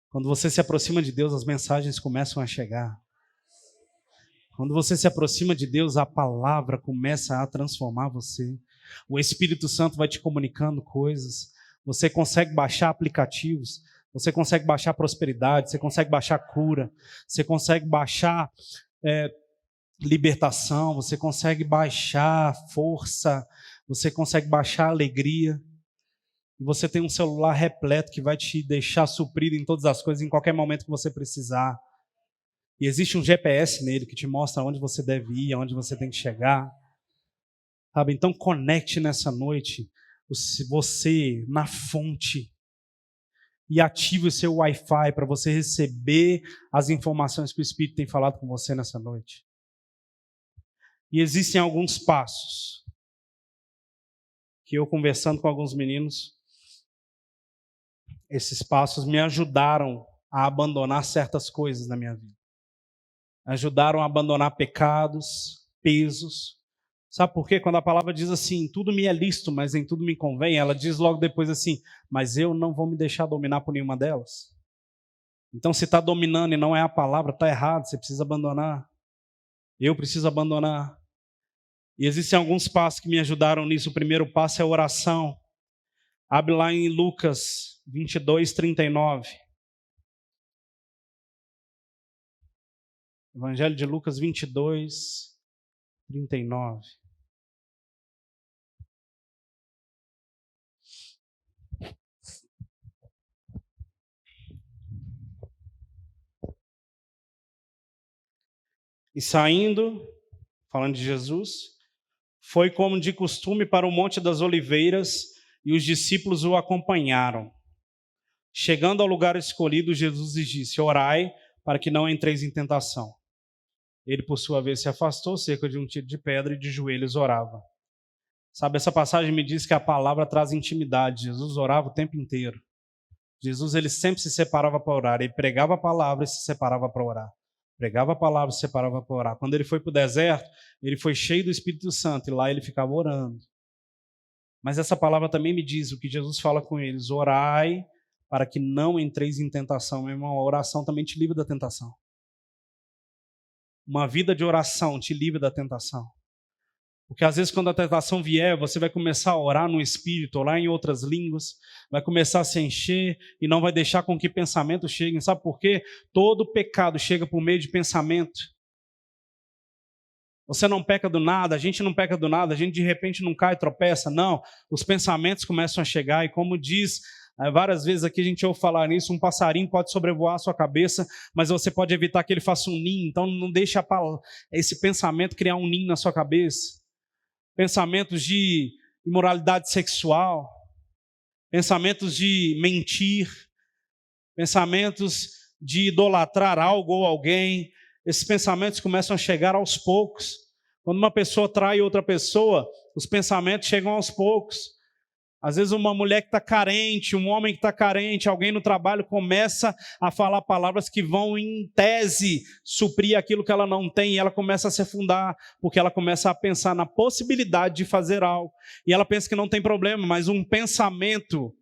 Quando você se aproxima de Deus, as mensagens começam a chegar. Quando você se aproxima de Deus, a palavra começa a transformar você. O Espírito Santo vai te comunicando coisas. Você consegue baixar aplicativos. Você consegue baixar prosperidade. Você consegue baixar cura. Você consegue baixar libertação. Você consegue baixar força. Você consegue baixar alegria. E você tem um celular repleto que vai te deixar suprido em todas as coisas, em qualquer momento que você precisar. E existe um GPS nele que te mostra onde você deve ir, aonde você tem que chegar. Sabe? Então conecte nessa noite você na fonte e ative o seu Wi-Fi para você receber as informações que o Espírito tem falado com você nessa noite. E existem alguns passos que eu, conversando com alguns meninos, esses passos me ajudaram a abandonar certas coisas na minha vida. Ajudaram a abandonar pecados, pesos. Sabe por quê? Quando a palavra diz assim, tudo me é lícito, mas em tudo me convém, ela diz logo depois assim, mas eu não vou me deixar dominar por nenhuma delas. Então, se está dominando e não é a palavra, está errado, você precisa abandonar. Eu preciso abandonar. E existem alguns passos que me ajudaram nisso. O primeiro passo é a oração. Abre lá em Lucas 22, 39. Evangelho de Lucas 22, 39. E saindo, falando de Jesus, foi como de costume para o Monte das Oliveiras, e os discípulos o acompanharam. Chegando ao lugar escolhido, Jesus lhes disse: orai para que não entreis em tentação. Ele, por sua vez, se afastou cerca de um tiro de pedra e de joelhos orava. Sabe, essa passagem me diz que a palavra traz intimidade. Jesus orava o tempo inteiro. Jesus, ele sempre se separava para orar. Ele pregava a palavra e se separava para orar. Pregava a palavra e se separava para orar. Quando ele foi para o deserto, ele foi cheio do Espírito Santo e lá ele ficava orando. Mas essa palavra também me diz o que Jesus fala com eles: orai para que não entreis em tentação. Meu irmão, a oração também te livra da tentação. Uma vida de oração te livra da tentação. Porque às vezes quando a tentação vier, você vai começar a orar no Espírito, orar em outras línguas, vai começar a se encher e não vai deixar com que pensamentos cheguem. Sabe por quê? Todo pecado chega por meio de pensamento. Você não peca do nada, a gente não peca do nada, a gente de repente não cai e tropeça. Não, os pensamentos começam a chegar e como diz várias vezes aqui a gente ouve falar nisso, um passarinho pode sobrevoar a sua cabeça, mas você pode evitar que ele faça um ninho. Então não deixe esse pensamento criar um ninho na sua cabeça. Pensamentos de imoralidade sexual, pensamentos de mentir, pensamentos de idolatrar algo ou alguém. Esses pensamentos começam a chegar aos poucos. Quando uma pessoa trai outra pessoa, os pensamentos chegam aos poucos. Às vezes uma mulher que está carente, um homem que está carente, alguém no trabalho começa a falar palavras que vão, em tese, suprir aquilo que ela não tem, e ela começa a se afundar, porque ela começa a pensar na possibilidade de fazer algo. E ela pensa que não tem problema, mas um pensamento,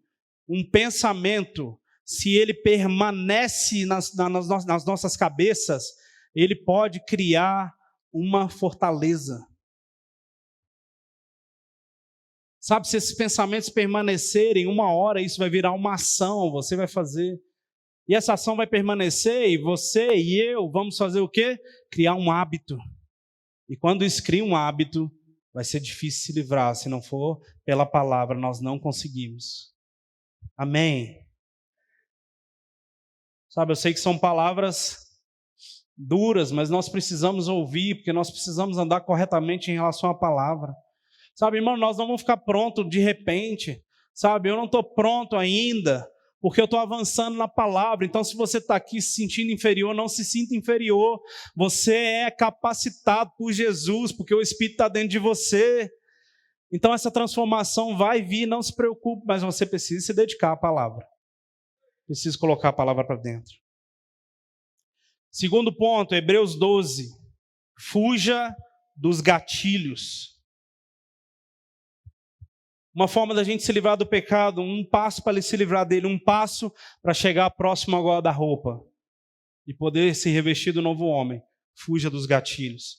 se ele permanece nas nossas cabeças, ele pode criar uma fortaleza. Sabe, se esses pensamentos permanecerem, uma hora isso vai virar uma ação, você vai fazer. E essa ação vai permanecer e você e eu vamos fazer o quê? Criar um hábito. E quando isso cria um hábito, vai ser difícil se livrar. Se não for pela palavra, nós não conseguimos. Amém? Sabe, eu sei que são palavras duras, mas nós precisamos ouvir, porque nós precisamos andar corretamente em relação à palavra. Sabe, irmão, nós não vamos ficar prontos de repente. Sabe, eu não estou pronto ainda, porque eu estou avançando na palavra. Então, se você está aqui se sentindo inferior, não se sinta inferior. Você é capacitado por Jesus, porque o Espírito está dentro de você. Então, essa transformação vai vir, não se preocupe, mas você precisa se dedicar à palavra. Precisa colocar a palavra para dentro. Segundo ponto, Hebreus 12. Fuja dos gatilhos. Uma forma da gente se livrar do pecado, um passo para se livrar dele, um passo para chegar próximo ao guarda-roupa e poder se revestir do novo homem. Fuja dos gatilhos.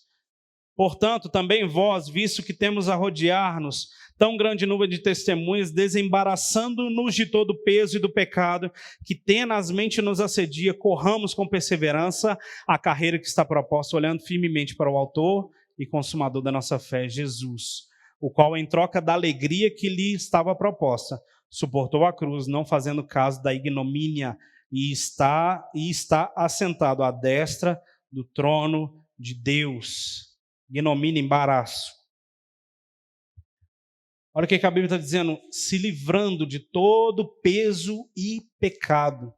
Portanto, também vós, visto que temos a rodear-nos tão grande nuvem de testemunhas, desembaraçando-nos de todo o peso e do pecado que tenazmente nos assedia, corramos com perseverança a carreira que está proposta, olhando firmemente para o autor e consumador da nossa fé, Jesus, o qual, em troca da alegria que lhe estava proposta, suportou a cruz, não fazendo caso da ignomínia, e está assentado à destra do trono de Deus. Ignomínia, embaraço. Olha o que a Bíblia está dizendo: se livrando de todo peso e pecado.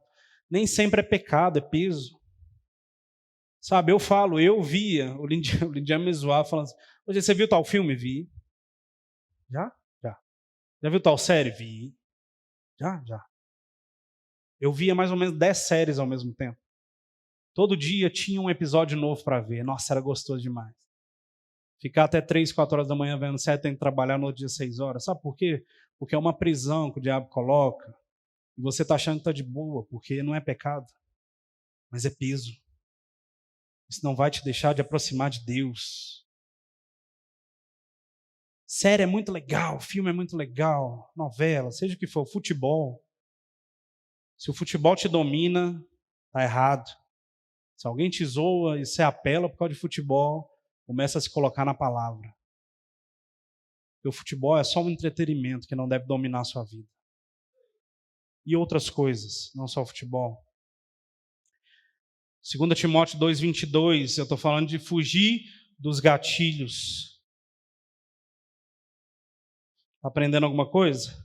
Nem sempre é pecado, é peso. Sabe, eu via, o Lindiano me zoava falando assim: você viu tal filme? Vi. Já? Já. Já viu tal série? Vi. Já. Eu via mais ou menos 10 séries ao mesmo tempo. Todo dia tinha um episódio novo para ver. Nossa, era gostoso demais. Ficar até 3, 4 horas da manhã vendo série, tem que trabalhar no outro dia 6 horas. Sabe por quê? Porque é uma prisão que o diabo coloca. E você está achando que está de boa, porque não é pecado, mas é peso. Isso não vai te deixar de aproximar de Deus. Série é muito legal, filme é muito legal, novela, seja o que for, futebol. Se o futebol te domina, está errado. Se alguém te zoa e você apela por causa de futebol, começa a se colocar na palavra. Porque o futebol é só um entretenimento que não deve dominar a sua vida. E outras coisas, não só o futebol. 2 Timóteo 2,22, eu estou falando de fugir dos gatilhos. Está aprendendo alguma coisa?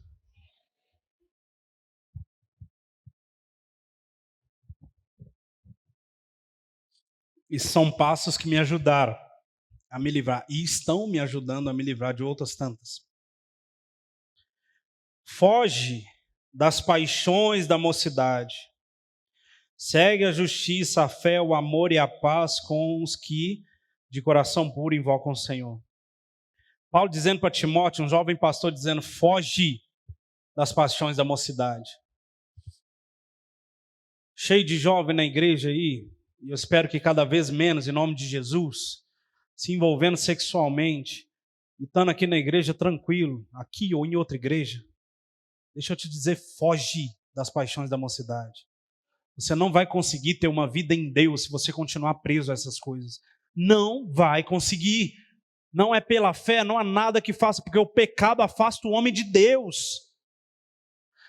E são passos que me ajudaram a me livrar, e estão me ajudando a me livrar de outras tantas. Foge das paixões da mocidade. Segue a justiça, a fé, o amor e a paz com os que de coração puro invocam o Senhor. Paulo dizendo para Timóteo, um jovem pastor, dizendo: foge das paixões da mocidade. Cheio de jovem na igreja aí, e eu espero que cada vez menos, em nome de Jesus, se envolvendo sexualmente, e estando aqui na igreja tranquilo, aqui ou em outra igreja. Deixa eu te dizer, foge das paixões da mocidade. Você não vai conseguir ter uma vida em Deus se você continuar preso a essas coisas. Não vai conseguir. Não é pela fé, não há nada que faça, porque o pecado afasta o homem de Deus.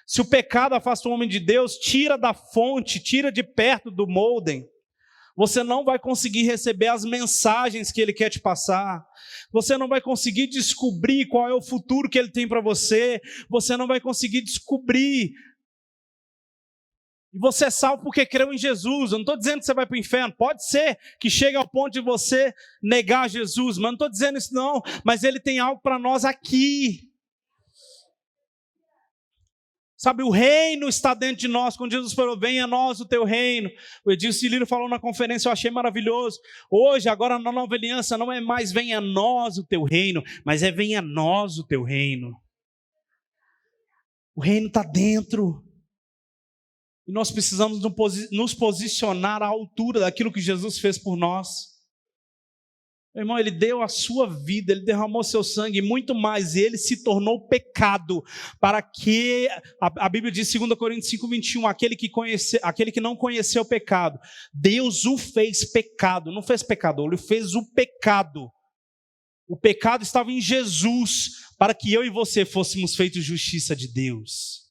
Se o pecado afasta o homem de Deus, tira da fonte, tira de perto do molden. Você não vai conseguir receber as mensagens que Ele quer te passar. Você não vai conseguir descobrir qual é o futuro que Ele tem para você. Você não vai conseguir descobrir. E você é salvo porque creu em Jesus. Eu não estou dizendo que você vai para o inferno. Pode ser que chegue ao ponto de você negar Jesus, mas não estou dizendo isso não. Mas Ele tem algo para nós aqui. Sabe, o reino está dentro de nós. Quando Jesus falou, venha a nós o teu reino. O Edilson Cilino falou na conferência, eu achei maravilhoso. Hoje, agora na nova aliança, não é mais venha a nós o teu reino, mas é venha a nós o teu reino. O reino está dentro. E nós precisamos nos posicionar à altura daquilo que Jesus fez por nós. Meu irmão, Ele deu a sua vida, Ele derramou seu sangue e muito mais, Ele se tornou pecado, para que, a Bíblia diz, 2 Coríntios 5:21, aquele que não conheceu o pecado, Deus o fez pecado, não fez pecador, Ele fez o pecado. O pecado estava em Jesus, para que eu e você fôssemos feitos justiça de Deus.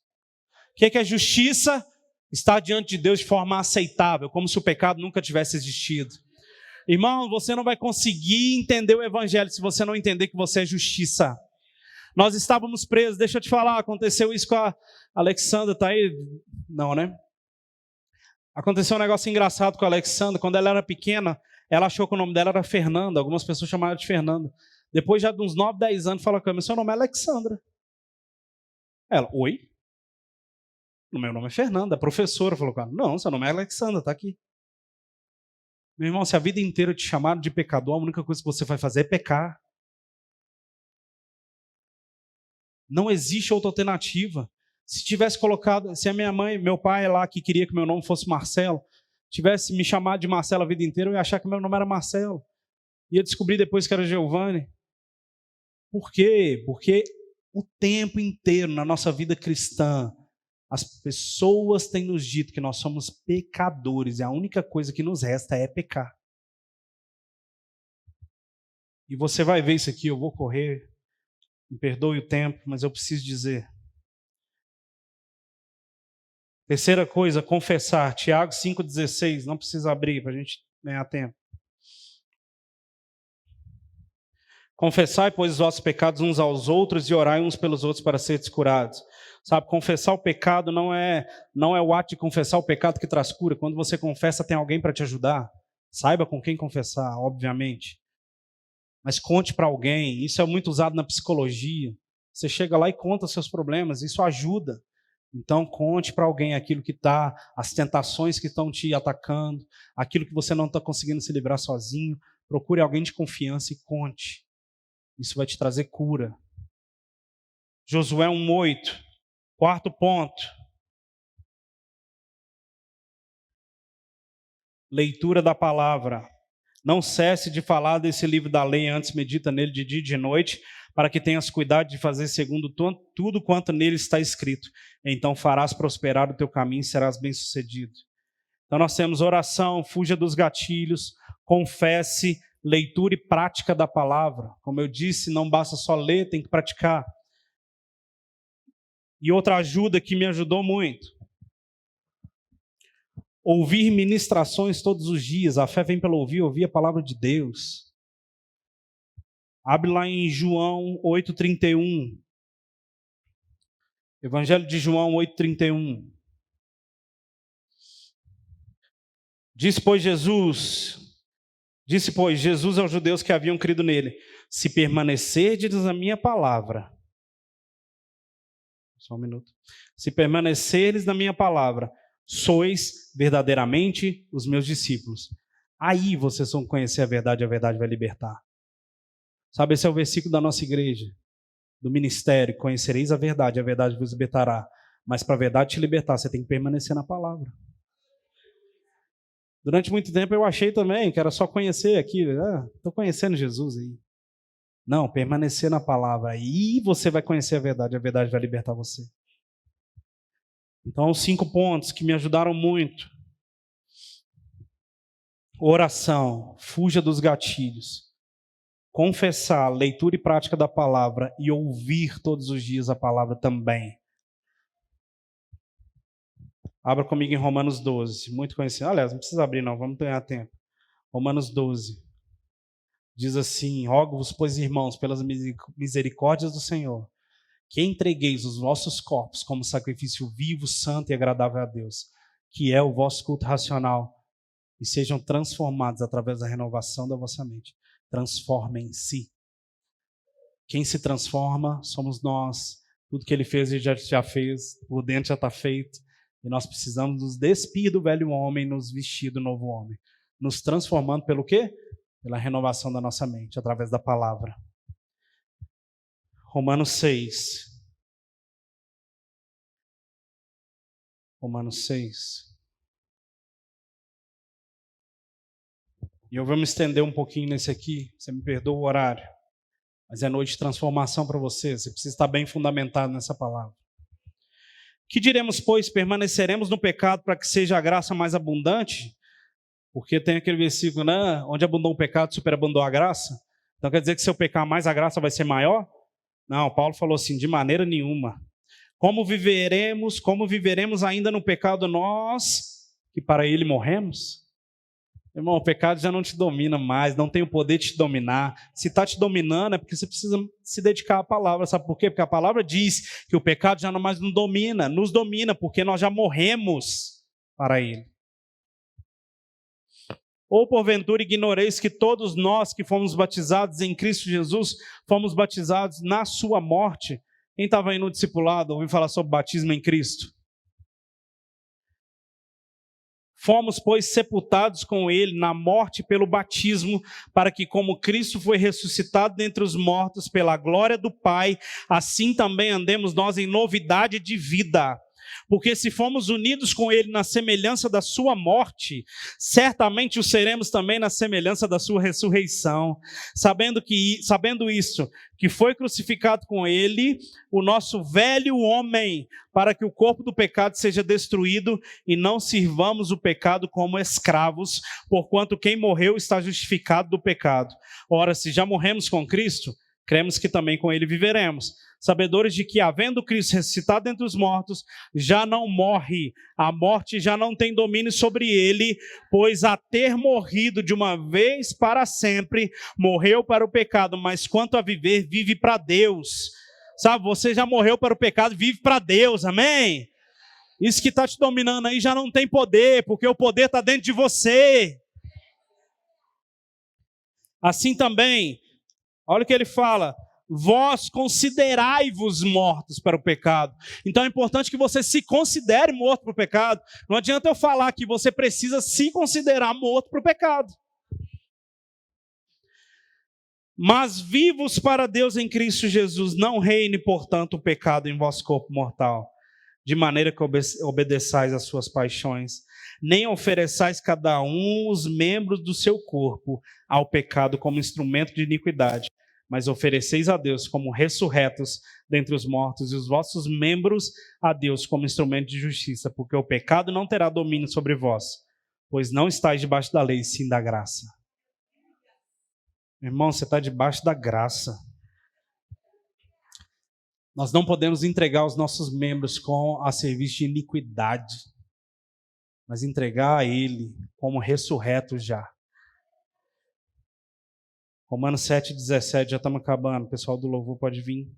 O que é justiça? Estar diante de Deus de forma aceitável, como se o pecado nunca tivesse existido. Irmão, você não vai conseguir entender o evangelho se você não entender que você é justiça. Nós estávamos presos, deixa eu te falar, aconteceu isso com a Alexandra, tá aí? Não, né? Aconteceu um negócio engraçado com a Alexandra, quando ela era pequena, ela achou que o nome dela era Fernanda, algumas pessoas chamaram de Fernanda. Depois já de uns 9, 10 anos, fala com ela, seu nome é Alexandra. Ela, oi? O meu nome é Fernanda, a professora falou com ela, não, seu nome é Alexandra, tá aqui. Meu irmão, se a vida inteira te chamaram de pecador, a única coisa que você vai fazer é pecar. Não existe outra alternativa. Se tivesse colocado, se a minha mãe, meu pai lá que queria que meu nome fosse Marcelo, tivesse me chamado de Marcelo a vida inteira, eu ia achar que meu nome era Marcelo. Ia descobrir depois que era Giovanni. Por quê? Porque o tempo inteiro na nossa vida cristã, as pessoas têm nos dito que nós somos pecadores e a única coisa que nos resta é pecar. E você vai ver isso aqui, eu vou correr, me perdoe o tempo, mas eu preciso dizer. Terceira coisa, confessar. Tiago 5,16, não precisa abrir para a gente ganhar tempo. Confessai, pois, os vossos pecados uns aos outros e orai uns pelos outros para serem curados. Sabe, confessar o pecado não é o ato de confessar o pecado que traz cura. Quando você confessa, tem alguém para te ajudar. Saiba com quem confessar, obviamente. Mas conte para alguém. Isso é muito usado na psicologia. Você chega lá e conta seus problemas, isso ajuda. Então, conte para alguém aquilo que está, as tentações que estão te atacando, aquilo que você não está conseguindo se livrar sozinho. Procure alguém de confiança e conte. Isso vai te trazer cura. Josué 1:8. Quarto ponto. Leitura da palavra. Não cesse de falar desse livro da lei, antes medita nele de dia e de noite, para que tenhas cuidado de fazer segundo tudo quanto nele está escrito. Então farás prosperar o teu caminho e serás bem-sucedido. Então nós temos oração, fuja dos gatilhos, confesse, leitura e prática da palavra. Como eu disse, não basta só ler, tem que praticar. E outra ajuda que me ajudou muito. Ouvir ministrações todos os dias. A fé vem pelo ouvir a palavra de Deus. Abre lá em João 8:31. Evangelho de João 8:31. Diz, pois, Jesus, Disse, pois, Jesus aos judeus que haviam crido nele: se permanecerdes na minha palavra, só um minuto. Se permanecerdes na minha palavra, sois verdadeiramente os meus discípulos. Aí vocês vão conhecer a verdade vai libertar. Sabe, esse é o versículo da nossa igreja, do ministério: conhecereis a verdade vos libertará. Mas para a verdade te libertar, você tem que permanecer na palavra. Durante muito tempo eu achei também que era só conhecer aquilo. Estou conhecendo Jesus aí. Não, permanecer na palavra. Aí você vai conhecer a verdade vai libertar você. Então, 5 pontos que me ajudaram muito. Oração, fuja dos gatilhos. Confessar, leitura e prática da palavra e ouvir todos os dias a palavra também. Abra comigo em Romanos 12, muito conhecido. Aliás, não precisa abrir não, vamos ganhar tempo. Romanos 12. Diz assim: rogo-vos, pois, irmãos, pelas misericórdias do Senhor, que entregueis os vossos corpos como sacrifício vivo, santo e agradável a Deus, que é o vosso culto racional, e sejam transformados através da renovação da vossa mente. Transformem-se. Quem se transforma somos nós. Tudo que ele fez, ele já fez, por dentro já está feito. E nós precisamos nos despir do velho homem, nos vestir do novo homem. Nos transformando pelo quê? Pela renovação da nossa mente, através da palavra. Romanos 6. Romanos 6. E eu vou me estender um pouquinho nesse aqui. Você me perdoa o horário. Mas é noite de transformação para você. Você precisa estar bem fundamentado nessa palavra. Que diremos, pois? Permaneceremos no pecado para que seja a graça mais abundante? Porque tem aquele versículo, né? Onde abundou o pecado, superabundou a graça. Então quer dizer que se eu pecar mais, a graça vai ser maior? Não, Paulo falou assim: de maneira nenhuma. Como viveremos ainda no pecado nós, que para ele morremos? Irmão, o pecado já não te domina mais, não tem o poder de te dominar. Se está te dominando é porque você precisa se dedicar à palavra. Sabe por quê? Porque a palavra diz que o pecado já não mais nos domina porque nós já morremos para ele. Ou porventura ignoreis que todos nós que fomos batizados em Cristo Jesus, fomos batizados na sua morte? Quem estava aí no discipulado ouviu falar sobre batismo em Cristo? Fomos, pois, sepultados com ele na morte pelo batismo, para que, como Cristo foi ressuscitado dentre os mortos pela glória do Pai, assim também andemos nós em novidade de vida. Porque se fomos unidos com ele na semelhança da sua morte, certamente o seremos também na semelhança da sua ressurreição. Sabendo isso, que foi crucificado com ele o nosso velho homem, para que o corpo do pecado seja destruído e não sirvamos o pecado como escravos, porquanto quem morreu está justificado do pecado. Ora, se já morremos com Cristo, cremos que também com ele viveremos, sabedores de que, havendo Cristo ressuscitado dentre os mortos, já não morre, a morte já não tem domínio sobre ele, pois a ter morrido de uma vez para sempre, morreu para o pecado, mas quanto a viver, vive para Deus. Sabe, você já morreu para o pecado, vive para Deus, amém? Isso que está te dominando aí já não tem poder, porque o poder está dentro de você. Assim também, olha o que ele fala: vós considerai-vos mortos para o pecado. Então é importante que você se considere morto para o pecado. Não adianta eu falar que você precisa se considerar morto para o pecado. Mas vivos para Deus em Cristo Jesus, não reine, portanto, o pecado em vosso corpo mortal, de maneira que obedeçais às suas paixões, nem ofereçais cada um os membros do seu corpo ao pecado como instrumento de iniquidade, mas ofereceis a Deus como ressurretos dentre os mortos, e os vossos membros a Deus como instrumento de justiça, porque o pecado não terá domínio sobre vós, pois não estáis debaixo da lei, sim da graça. Irmão, você está debaixo da graça. Nós não podemos entregar os nossos membros a serviço de iniquidade, mas entregar a Ele como ressurretos já. Romanos 7,17, já estamos acabando. O pessoal do louvor pode vir.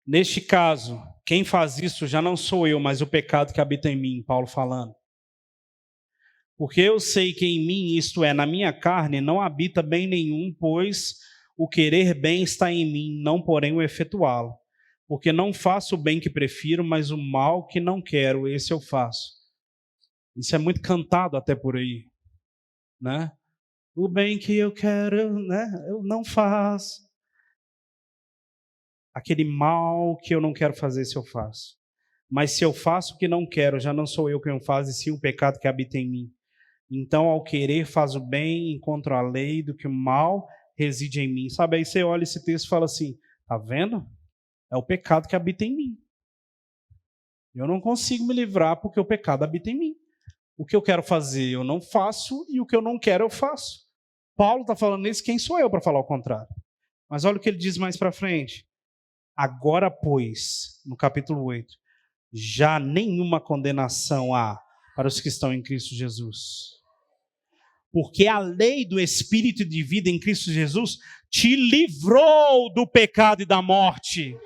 Neste caso, quem faz isso já não sou eu, mas o pecado que habita em mim, Paulo falando. Porque eu sei que em mim, isto é, na minha carne, não habita bem nenhum, pois o querer bem está em mim, não porém o efetuá-lo. Porque não faço o bem que prefiro, mas o mal que não quero, esse eu faço. Isso é muito cantado até por aí, né? O bem que eu quero, né, eu não faço. Aquele mal que eu não quero fazer, se eu faço. Mas se eu faço o que não quero, já não sou eu quem o faz, e sim o pecado que habita em mim. Então, ao querer, faz o bem, encontro a lei do que o mal reside em mim. Sabe, aí você olha esse texto e fala assim, tá vendo? É o pecado que habita em mim. Eu não consigo me livrar porque o pecado habita em mim. O que eu quero fazer, eu não faço, e o que eu não quero, eu faço. Paulo está falando isso, quem sou eu para falar o contrário? Mas olha o que ele diz mais para frente. Agora, pois, no capítulo 8, já nenhuma condenação há para os que estão em Cristo Jesus. Porque a lei do Espírito de vida em Cristo Jesus te livrou do pecado e da morte.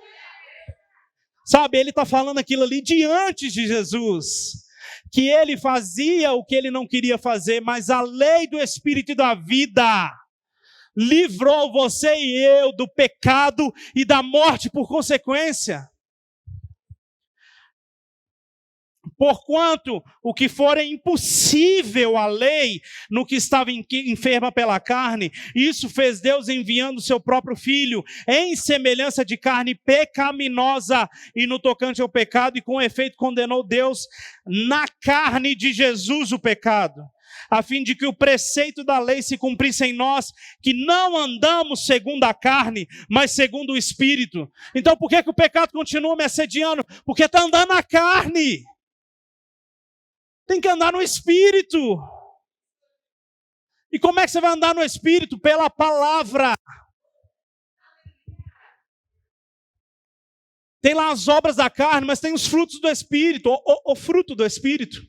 Sabe, ele está falando aquilo ali de antes de Jesus, que ele fazia o que ele não queria fazer, mas a lei do Espírito e da vida livrou você e eu do pecado e da morte por consequência. Porquanto o que for impossível à lei, no que estava enferma pela carne, isso fez Deus enviando o seu próprio Filho, em semelhança de carne pecaminosa, e no tocante ao pecado, e com efeito condenou Deus na carne de Jesus o pecado, a fim de que o preceito da lei se cumprisse em nós, que não andamos segundo a carne, mas segundo o Espírito. Então por que o pecado continua me assediando? Porque está andando na carne. Tem que andar no Espírito. E como é que você vai andar no Espírito? Pela palavra. Tem lá as obras da carne, mas tem os frutos do Espírito, o fruto do Espírito.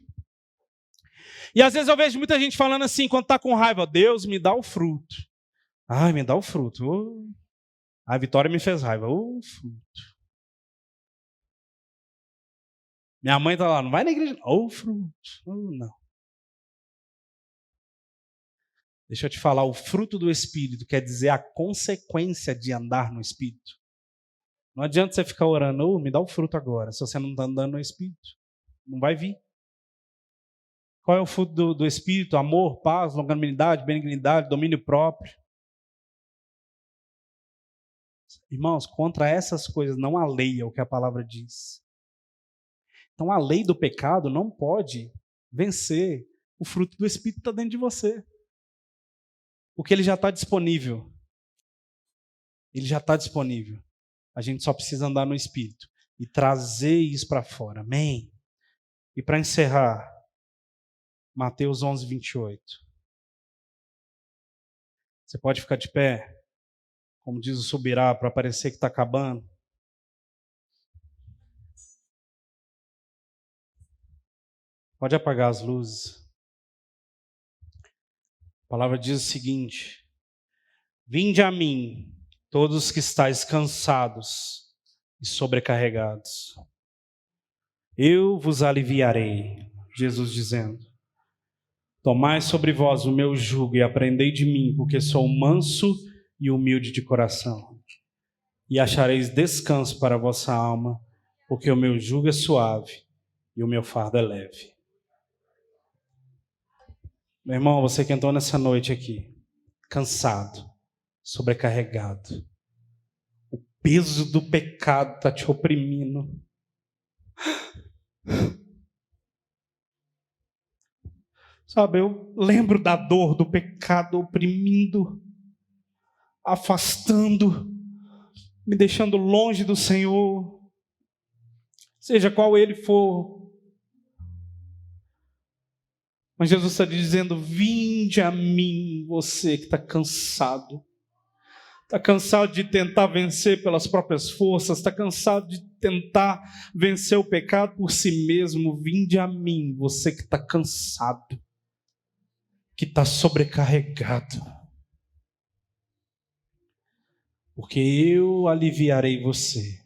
E às vezes eu vejo muita gente falando assim, quando está com raiva, Deus me dá o fruto. Ai, me dá o fruto. Oh. A Vitória me fez raiva. O fruto. Minha mãe está lá, não vai na igreja. O fruto. Não. Deixa eu te falar, o fruto do Espírito quer dizer a consequência de andar no Espírito. Não adianta você ficar orando, me dá o fruto agora, se você não está andando no Espírito. Não vai vir. Qual é o fruto do Espírito? Amor, paz, longanimidade, benignidade, domínio próprio. Irmãos, contra essas coisas não há lei, é o que a palavra diz. Então a lei do pecado não pode vencer o fruto do Espírito que está dentro de você. Porque ele já está disponível. Ele já está disponível. A gente só precisa andar no Espírito e trazer isso para fora. Amém? E para encerrar, Mateus 11, 28. Você pode ficar de pé, como diz o Subirá, para parecer que está acabando. Pode apagar as luzes. A palavra diz o seguinte: vinde a mim, todos que estáis cansados e sobrecarregados. Eu vos aliviarei, Jesus dizendo. Tomai sobre vós o meu jugo e aprendei de mim, porque sou manso e humilde de coração. E achareis descanso para a vossa alma, porque o meu jugo é suave e o meu fardo é leve. Meu irmão, você que entrou nessa noite aqui, cansado, sobrecarregado, o peso do pecado está te oprimindo. Sabe, eu lembro da dor do pecado oprimindo, afastando, me deixando longe do Senhor, seja qual ele for. Mas Jesus está dizendo, vinde a mim, você que está cansado de tentar vencer pelas próprias forças, está cansado de tentar vencer o pecado por si mesmo, vinde a mim, você que está cansado, que está sobrecarregado, porque eu aliviarei você.